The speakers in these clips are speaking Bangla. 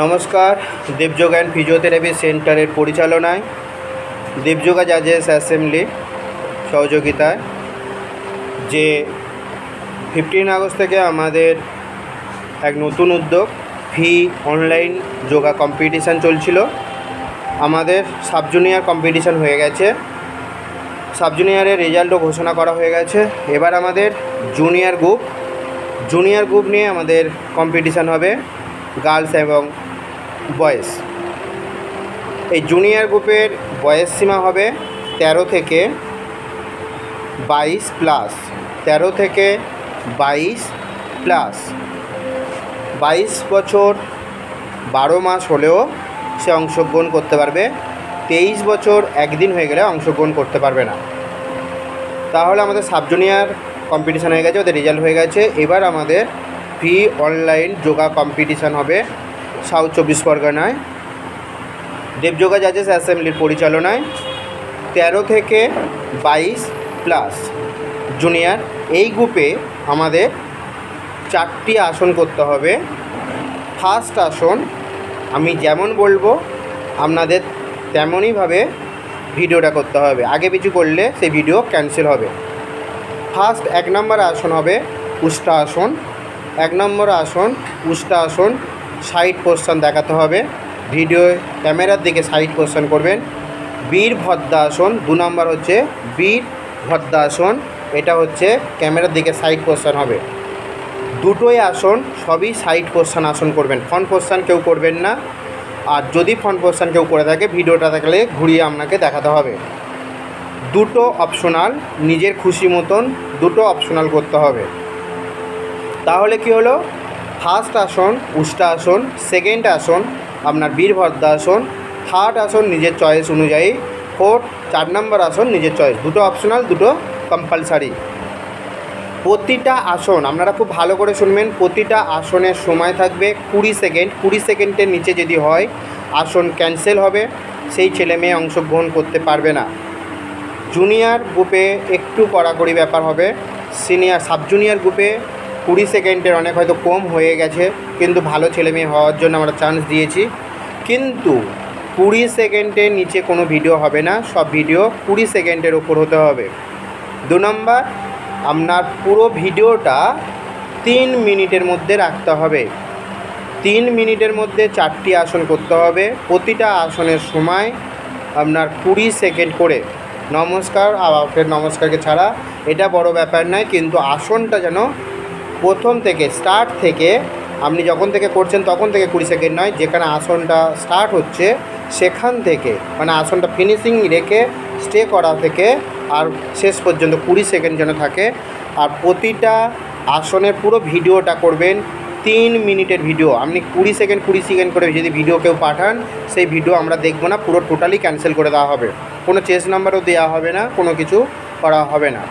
নমস্কার। দেবযোগা অ্যান্ড ফিজিওথেরাপি সেন্টারের পরিচালনায় দেবযোগা জাজেস অ্যাসেম্বলি সহযোগিতায় যে 15 আগস্ট থেকে আমাদের এক নতুন উদ্যোগ ফি অনলাইন যোগা কম্পিটিশান চলছিল। আমাদের সাব জুনিয়র কম্পিটিশান হয়ে গেছে, সাব জুনিয়রের রেজাল্টও ঘোষণা করা হয়ে গেছে। এবার আমাদের জুনিয়র গ্রুপ নিয়ে আমাদের কম্পিটিশান হবে, গার্লস এবং বয়েজ। এই জুনিয়র গ্রুপের বয়স সীমা হবে 13 থেকে 22 প্লাস। 13 থেকে 22 প্লাস। 22 বছর 12 মাস হলেও সে অংশগ্রহণ করতে পারবে। 23 বছর একদিন হয়ে গেলে অংশগ্রহণ করতে পারবে না। তাহলে আমাদের সাব জুনিয়র কম্পিটিশান হয়ে গেছে, ওদের রেজাল্ট হয়ে গেছে। এবার আমাদের ফ্রি অনলাইন যোগা কম্পিটিশান হবে সাউথ 24 পরগনায় দেবযোগা জাজেস অ্যাসেম্বলির পরিচালনায়। 13 থেকে 22 প্লাস জুনিয়র এই গ্রুপে আমাদের 4টি আসন করতে হবে। ফার্স্ট আসন আমি যেমন বলবো আপনাদের তেমনইভাবে ভিডিওটা করতে হবে, আগে পিছু করলে সেই ভিডিও ক্যান্সেল হবে। ফার্স্ট 1 নম্বর আসন হবে উষ্ট্রা আসন। 1 নম্বর আসন উষ্ট্রা আসন, সাইড পোজিশন দেখাতে হবে, ভিডিও ক্যামেরার দিকে সাইড পোজিশন করবেন। বীরভদ্রাসন 2 নম্বর হচ্ছে বীরভদ্রাসন, এটা হচ্ছে ক্যামেরার দিকে সাইড পোজিশন হবে। দুটোই আসন সবই সাইড পোজিশন আসন করবেন, ফ্রন্ট পোজিশন কেউ করবেন না। আর যদি ফ্রন্ট পোজিশন কেউ করে থাকে ভিডিওটা দেখলে ঘুরিয়ে আপনাকে দেখাতে হবে। দুটো অপশনাল, নিজের খুশি মতন দুটো অপশনাল করতে হবে। তাহলে কি হলো, ফার্স্ট আসন উষ্ট্রা আসন, সেকেন্ড আসন আপনার বীরভদ্রাসন, থার্ড আসন নিজের চয়েস অনুযায়ী, 4 নম্বর আসন নিজের চয়েস। দুটো অপশনাল, দুটো কম্পালসারি। প্রতিটা আসন আপনারা খুব ভালো করে শুনবেন, প্রতিটা আসনের সময় থাকবে 20 সেকেন্ড। 20 সেকেন্ডের নিচে যদি হয় আসন ক্যান্সেল হবে, সেই ছেলে মেয়ে অংশগ্রহণ করতে পারবে না। জুনিয়র গ্রুপে একটু কড়াকড়ি ব্যাপার হবে, সিনিয়র সাব জুনিয়র গ্রুপে 20 সেকেন্ডের অনেক হয়তো কম হয়ে গেছে, কিন্তু ভালো ছেলে মেয়ে হওয়ার জন্য আমরা চান্স দিয়েছি। কিন্তু 20 সেকেন্ডের নিচে কোনো ভিডিও হবে না, সব ভিডিও 20 সেকেন্ডের ওপর হতে হবে। 2 নম্বর আপনার পুরো ভিডিওটা 3 মিনিটের মধ্যে রাখতে হবে। 3 মিনিটের মধ্যে 4টি আসন করতে হবে। প্রতিটা আসনের সময় আপনার 20 সেকেন্ড করে। নমস্কার ফের নমস্কারকে ছাড়া এটা বড় ব্যাপার নয়, কিন্তু আসনটা যেন প্রথম থেকে স্টার্ট থেকে আপনি যখন থেকে করছেন তখন থেকে 20 সেকেন্ড নয়, যেখানে আসনটা স্টার্ট হচ্ছে সেখান থেকে, মানে আসনটা ফিনিশিং রেখে স্টে করা থেকে আর শেষ পর্যন্ত 20 সেকেন্ড যেন থাকে। আর প্রতিটা আসনের পুরো ভিডিওটা করবেন 3 মিনিটের ভিডিও। আপনি 20 সেকেন্ড করে যদি ভিডিও কেউ পাঠান, সেই ভিডিও আমরা দেখব না, পুরো টোটালি ক্যান্সেল করে দেওয়া হবে। কোনো চেস নাম্বারও দেওয়া হবে না, কোনো কিছু করা হবে না।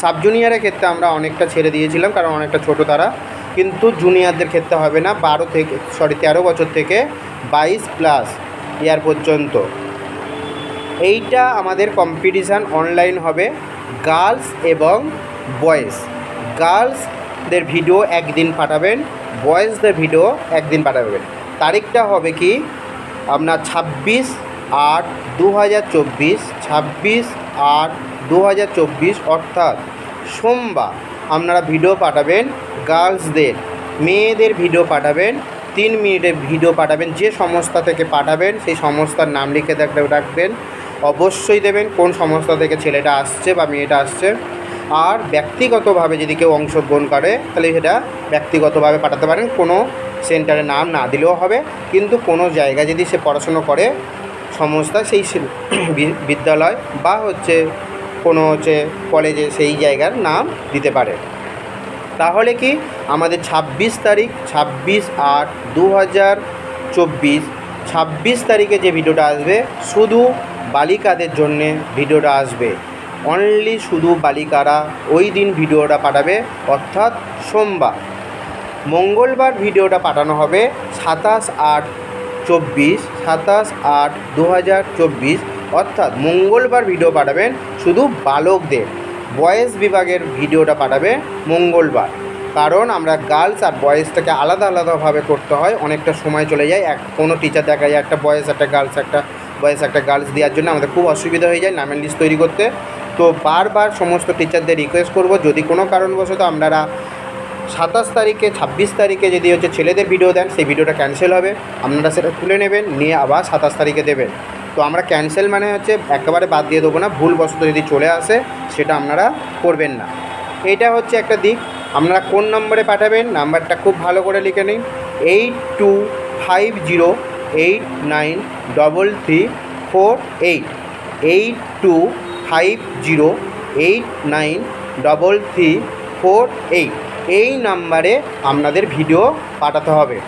সাব জুনিয়রের ক্ষেত্রে আমরা অনেকটা ছেড়ে দিয়েছিলাম, কারণ অনেকটা ছোটো তারা, কিন্তু জুনিয়রদের ক্ষেত্রে হবে না। 13 বছর থেকে 22 প্লাস ইয়ার পর্যন্ত। এইটা আমাদের কম্পিটিশান অনলাইন হবে, গার্লস এবং বয়েজ। গার্লসদের ভিডিও একদিন পাঠাবেন, বয়েজদের ভিডিও একদিন পাঠাবেন। তারিখটা হবে কি আপনার 26/8/2024, 26/8/2024 অর্থাৎ সোমবার আপনারা ভিডিও পাঠাবেন। গার্লসদের, মেয়েদের ভিডিও পাঠাবেন 3 মিনিটের ভিডিও পাঠাবেন। যে সংস্থা থেকে পাঠাবেন সেই সংস্থার নাম লিখে রাখবেন, অবশ্যই দেবেন কোন সংস্থা থেকে ছেলেটা আসছে বা মেয়েটা আসছে। আর ব্যক্তিগতভাবে যদি কেউ অংশগ্রহণ করে তাহলে সেটা ব্যক্তিগতভাবে পাঠাতে পারেন, কোনো সেন্টারের নাম না দিলেও হবে। কিন্তু কোনো জায়গায় যদি সে পড়াশুনো করে সংস্থা, সেই বিদ্যালয় বা কোনো কলেজে, সেই জায়গার নাম দিতে পারে। তাহলে কি আমাদের 26 তারিখ 26/8/2024, 26 তারিখে যে ভিডিওটা আসবে শুধু বালিকাদের জন্যে ভিডিওটা আসবে। অনলি শুধু বালিকারা ওই দিন ভিডিওটা পাঠাবে, অর্থাৎ সোমবার। মঙ্গলবার ভিডিওটা পাঠানো হবে 27/8/2024, অর্থাৎ মঙ্গলবার ভিডিও পাঠাবেন শুধু বালকদের। বয়েজ বিভাগের ভিডিওটা পাঠাবে মঙ্গলবার। কারণ আমরা গার্লস আর বয়েজটাকে আলাদা আলাদাভাবে করতে হয়, অনেকটা সময় চলে যায়। কোনো টিচার দেখা যায় একটা বয়েজ একটা গার্লস, একটা বয়েজ একটা গার্লস দেওয়ার জন্য আমাদের খুব অসুবিধা হয়ে যায় নামের লিস্ট তৈরি করতে। তো বারবার সমস্ত টিচারদের রিকোয়েস্ট করব, যদি কোনো কারণবশত আপনারা 27 তারিখে 26 তারিখে যদি ছেলেদের ভিডিও দেন, সেই ভিডিওটা ক্যান্সেল হবে, আপনারা সেটা তুলে নেবেন, নিয়ে আবার 27 তারিখে দেবেন। তো আমরা ক্যান্সেল মানে একেবারে বাদ দিয়ে দেবো না, ভুলবশত যদি চলে আসে সেটা আপনারা করবেন না। এটা হচ্ছে একটা দিক। আপনারা কোন নম্বরে পাঠাবেন, নাম্বারটা খুব ভালো করে লিখে নিন, 8250893348, 8250893348। এই নাম্বারে আপনাদের ভিডিও পাঠাতে হবে।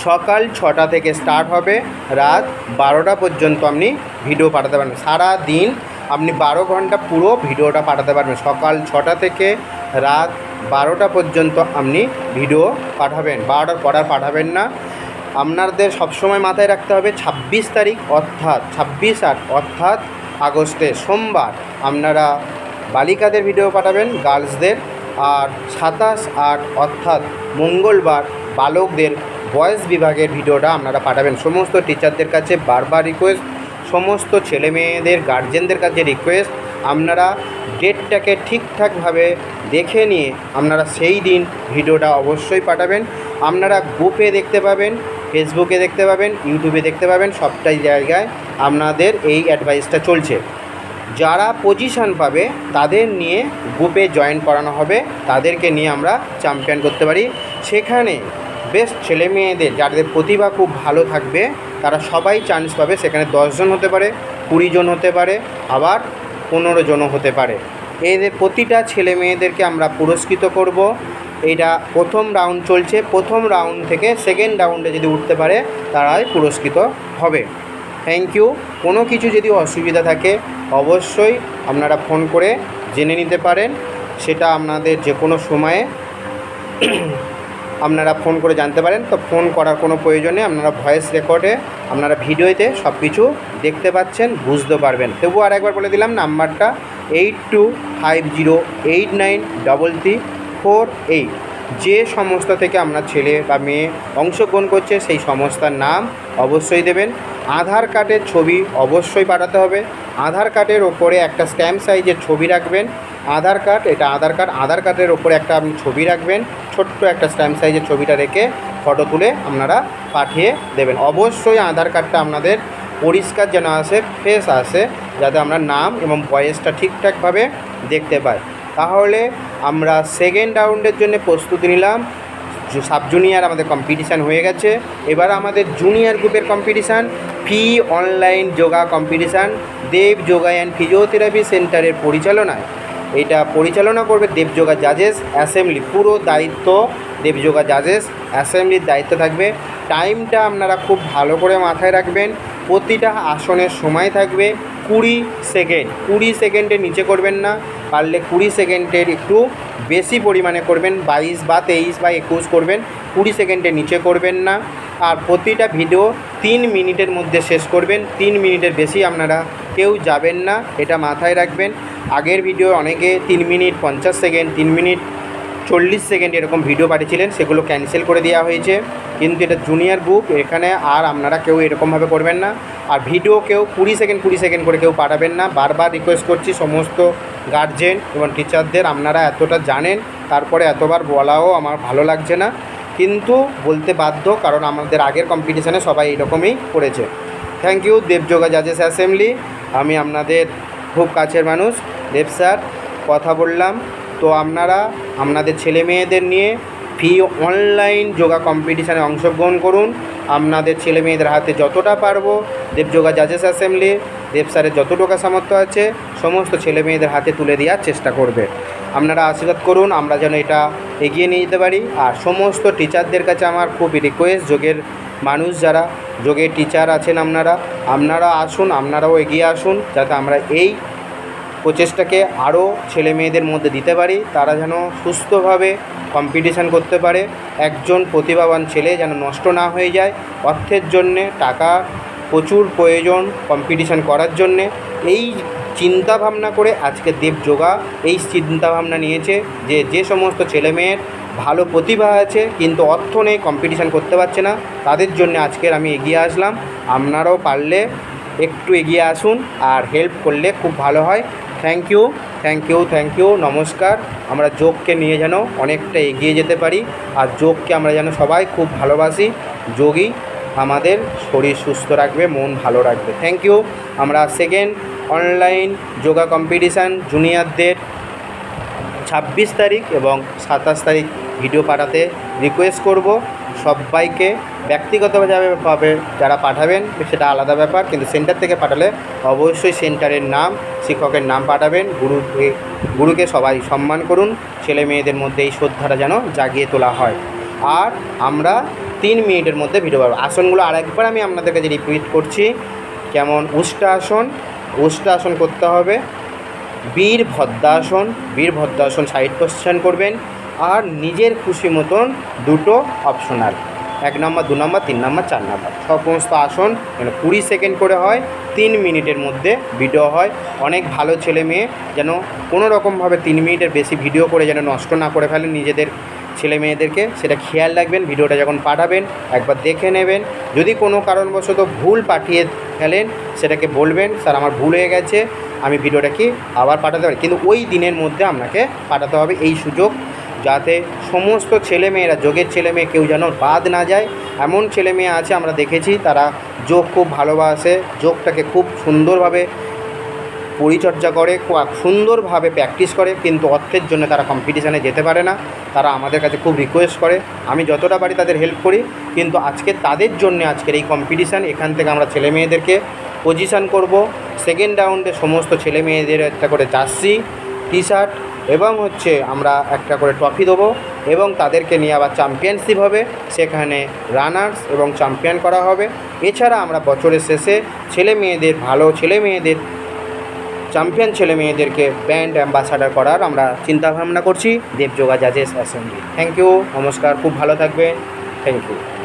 সকাল 6টা থেকে স্টার্ট হবে, রাত 12টা পর্যন্ত আপনি ভিডিও পাঠাতে পারবেন। সারা দিন আপনি 12 ঘন্টা পুরো ভিডিওটা পাঠাতে পারবেন। সকাল 6টা থেকে রাত 12টা পর্যন্ত আপনি ভিডিও পাঠাবেন, 12টার পর আর পাঠাবেন না। আপনাদের সবসময় মাথায় রাখতে হবে 26 তারিখ অর্থাৎ 26/8 অর্থাৎ আগস্টে সোমবার আপনারা বালিকাদের ভিডিও পাঠাবেন, গার্লসদের। আর 27/8 অর্থাৎ মঙ্গলবার বালকদের বয়েজ বিভাগের ভিডিওটা আপনারা পাঠাবেন। সমস্ত টিচারদের কাছে বারবার রিকোয়েস্ট, সমস্ত ছেলে মেয়েদের গার্জেনদের কাছে রিকোয়েস্ট, আপনারা ডেটটাকে ঠিকঠাকভাবে দেখে নিয়ে আপনারা সেই দিন ভিডিওটা অবশ্যই পাঠাবেন। আপনারা গ্রুপে দেখতে পাবেন, ফেসবুকে দেখতে পাবেন, ইউটিউবে দেখতে পাবেন, সবটাই জায়গায় আপনাদের এই অ্যাডভাইসটা চলছে। যারা পজিশান পাবে তাদের নিয়ে গ্রুপে জয়েন করানো হবে, তাদেরকে নিয়ে আমরা চ্যাম্পিয়ন করতে পারি। সেখানে বেস্ট ছেলে মেয়েদের যাদের প্রতিভা খুব ভালো থাকবে তারা সবাই চান্স পাবে। সেখানে 10 জন হতে পারে, 20 জন হতে পারে, আবার 15 জনও হতে পারে। এদের প্রতিটা ছেলে মেয়েদেরকে আমরা পুরস্কৃত করব। এটা প্রথম রাউন্ড চলছে, প্রথম রাউন্ড থেকে সেকেন্ড রাউন্ডে যদি উঠতে পারে তারাই পুরস্কৃত হবে। Thank you. কোনো কিছু যদি অসুবিধা থাকে অবশ্যই আপনারা ফোন করে জেনে নিতে পারেন, সেটা আপনাদের যে কোনো সময়ে আপনারা ফোন করে জানতে পারেন। তো ফোন করার কোনো প্রয়োজনে আপনারা ভয়েস রেকর্ডে আপনারা ভিডিওতে সব কিছু দেখতে পাচ্ছেন, বুঝতে পারবেন। তবুও আর একবার বলে দিলাম নাম্বারটা 8250893348। যে সংস্থা থেকে আপনার ছেলে বা মেয়ে অংশগ্রহণ করছে সেই সংস্থার নাম অবশ্যই দেবেন। আধার কার্ডের ছবি অবশ্যই পাঠাতে হবে। আধার কার্ডের ওপরে একটা স্ট্যাম্প সাইজের ছবি রাখবেন। আধার কার্ড, এটা আধার কার্ডের ওপরে একটা আপনি ছবি রাখবেন, ছোট্ট একটা স্ট্যাম্প সাইজের ছবিটা রেখে ফটো তুলে আপনারা পাঠিয়ে দেবেন। অবশ্যই আধার কার্ডটা আপনাদের পরিষ্কার যেন আসে, ফ্রেশ আসে, যাতে আমরা নাম এবং বয়সটা ঠিকঠাকভাবে দেখতে পাই। তাহলে আমরা সেকেন্ড রাউন্ডের জন্য প্রস্তুতি নিলাম। সাব জুনিয়র আমাদের কম্পিটিশান হয়ে গেছে, এবার আমাদের জুনিয়র গ্রুপের competition, free online yoga competition Dev yoga and physiotherapy সেন্টারের পরিচালনায়। এটা পরিচালনা করবে দেবযোগা জাজেস অ্যাসেম্বলি, পুরো দায়িত্ব দেবযোগা জাজেস অ্যাসেম্বলির দায়িত্ব থাকবে। টাইমটা আপনারা খুব ভালো করে মাথায় রাখবেন, প্রতিটা আসনের সময় থাকবে 20 সেকেন্ড। 20 সেকেন্ডের নিচে করবেন না, পারলে 20 সেকেন্ডের একটু বেশি পরিমাণে করবেন, 22 বা 23 বা 21 করবেন, 20 সেকেন্ডের নিচে করবেন না। আর প্রতিটা ভিডিও 3 মিনিটের মধ্যে শেষ করবেন, 3 মিনিটের বেশি আপনারা কেউ যাবেন না, এটা মাথায় রাখবেন। আগের ভিডিও অনেকে 3 মিনিট 50 সেকেন্ড, 3 মিনিট 40 সেকেন্ড এরকম ভিডিও পাঠিয়েছিলেন, সেগুলো ক্যান্সেল করে দেওয়া হয়েছে। কিন্তু এটা জুনিয়র গ্রুপ, এখানে আর আপনারা কেউ এরকমভাবে করবেন না। আর ভিডিও কেউ 20 সেকেন্ড করে কেউ পাঠাবেন না। বারবার রিকোয়েস্ট করছি সমস্ত গার্জেন এবং টিচারদের, আপনারা এতটা জানেন, তারপরে এতবার বলাও আমার ভালো লাগছে না, কিন্তু বলতে বাধ্য, কারণ আমাদের আগের কম্পিটিশানে সবাই এরকমই করেছে। থ্যাংক ইউ দেবযোগা জাজেস অ্যাসেম্বলি। আমি আপনাদের খুব কাছের মানুষ, দেব স্যার কথা বললাম। তো আপনারা আপনাদের ছেলে মেয়েদের নিয়ে ফ্রি অনলাইন যোগা কম্পিটিশানে অংশগ্রহণ করুন। আপনাদের ছেলে মেয়েদের হাতে যতটা পারবো, দেবযোগা জাজেস অ্যাসেম্বলি দেব স্যারের যতটুকু সামর্থ্য আছে সমস্ত ছেলে মেয়েদের হাতে তুলে দেওয়ার চেষ্টা করবে। আপনারা আশীর্বাদ করুন আমরা যেন এটা এগিয়ে নিয়ে যেতে পারি। আর সমস্ত টিচারদের কাছে আমার খুব রিকোয়েস্ট, যোগের মানুষ যারা যোগের টিচার আছেন আপনারা আসুন, আপনারাও এগিয়ে আসুন, যাতে আমরা এই প্রচেষ্টাকে আরও ছেলে মেয়েদের মধ্যে দিতে পারি, তারা যেন সুস্থভাবে কম্পিটিশান করতে পারে। একজন প্রতিভাবান ছেলে যেন নষ্ট না হয়ে যায়। অর্থের জন্যে টাকা প্রচুর প্রয়োজন কম্পিটিশান করার জন্যে। এই চিন্তা ভাবনা করে আজকে দেব যোগা এই চিন্তা ভাবনা নিয়েছে যে যে সমস্ত ছেলেমেয়ের ভালো প্রতিভা আছে কিন্তু অর্থ নেই, কম্পিটিশান করতে পারছে না, তাদের জন্য আজকের আমি এগিয়ে আসলাম। আপনারাও পারলে একটু এগিয়ে আসুন আর হেল্প করলে খুব ভালো হয়। Thank you, thank you, thank you, নমস্কার। আমরা যোগকে নিয়ে যেন অনেকটা এগিয়ে যেতে পারি আর যোগকে আমরা যেন সবাই খুব ভালোবাসি। যোগই আমাদের শরীর সুস্থ রাখবে, মন ভালো রাখবে। Thank you. আমরা সেকেন্ড অনলাইন যোগা কম্পিটিশান জুনিয়রদের 26 তারিখ এবং 27 তারিখ ভিডিও পাঠাতে রিকোয়েস্ট করব। সবাইকে ব্যক্তিগতভাবে যারা পাঠাবেন সেটা আলাদা ব্যাপার, কিন্তু সেন্টার থেকে পাঠালে অবশ্যই সেন্টারের নাম, শিক্ষকের নাম পাঠাবেন। গুরুকে সবাই সম্মান করুন। ছেলে মেয়েদের মধ্যে এই শ্রদ্ধাটা যেন জাগিয়ে তোলা হয়। আর আমরা 3 মিনিটের মধ্যে ভিডিও পাবো। আসনগুলো আরেকবার আমি আপনাদের কাছে রিপিট করছি। কেমন? উষ্ট্রাসন করতে হবে, বীরভদ্রাসন সাইড পজিশন করবেন আর নিজের খুশি মতন দুটো অপশনাল, 1 নম্বর, 2 নম্বর, 3 নম্বর, 4 নম্বর সমস্ত আসন 20 সেকেন্ড করে হয়, 3 মিনিটের মধ্যে ভিডিও হয়। অনেক ভালো ছেলে মেয়ে যেন কোনো রকমভাবে 3 মিনিটের বেশি ভিডিও করে যেন নষ্ট না করে ফেলেন নিজেদের ছেলে মেয়েদেরকে, সেটা খেয়াল রাখবেন। ভিডিওটা যখন পাঠাবেন একবার দেখে নেবেন। যদি কোনো কারণবশত ভুল পাঠিয়ে ফেলেন সেটাকে বলবেন, স্যার আমার ভুল হয়ে গেছে, আমি ভিডিওটা কি আবার পাঠাতে পারি, কিন্তু ওই দিনের মধ্যে আপনাকে পাঠাতে হবে। এই সুযোগ যাতে সমস্ত ছেলেমেয়েরা, যোগের ছেলেমেয়ে কেউ যেন বাদ না যায়। এমন ছেলেমেয়ে আছে আমরা দেখেছি তারা যোগ খুব ভালোবাসে, যোগটাকে খুব সুন্দরভাবে পরিচর্যা করে, খুব সুন্দরভাবে প্র্যাকটিস করে, কিন্তু অর্থের জন্য তারা কম্পিটিশানে যেতে পারে না। তারা আমাদের কাছে খুব রিকোয়েস্ট করে, আমি যতটা পারি তাদের হেল্প করি, কিন্তু আজকে তাদের জন্য আজকের এই কম্পিটিশান। এখান থেকে আমরা ছেলে মেয়েদেরকে পজিশান করব। সেকেন্ড রাউন্ডে সমস্ত ছেলে মেয়েদের একটা করে জার্সি, টি শার্ট এবং আমরা একটা করে ট্রফি দেবো এবং তাদেরকে নিয়ে আবার চ্যাম্পিয়নশিপ হবে, সেখানে রানার্স এবং চ্যাম্পিয়ন করা হবে। এছাড়া আমরা বছরের শেষে ভালো ছেলে মেয়েদের চ্যাম্পিয়ন ছেলে মেয়েদেরকে ব্র্যান্ড অ্যাম্বাসাডার করার আমরা চিন্তাভাবনা করছি দেব যোগা জাজেস অ্যাসেম্বলি। থ্যাংক ইউ, নমস্কার, খুব ভালো থাকবে। Thank you.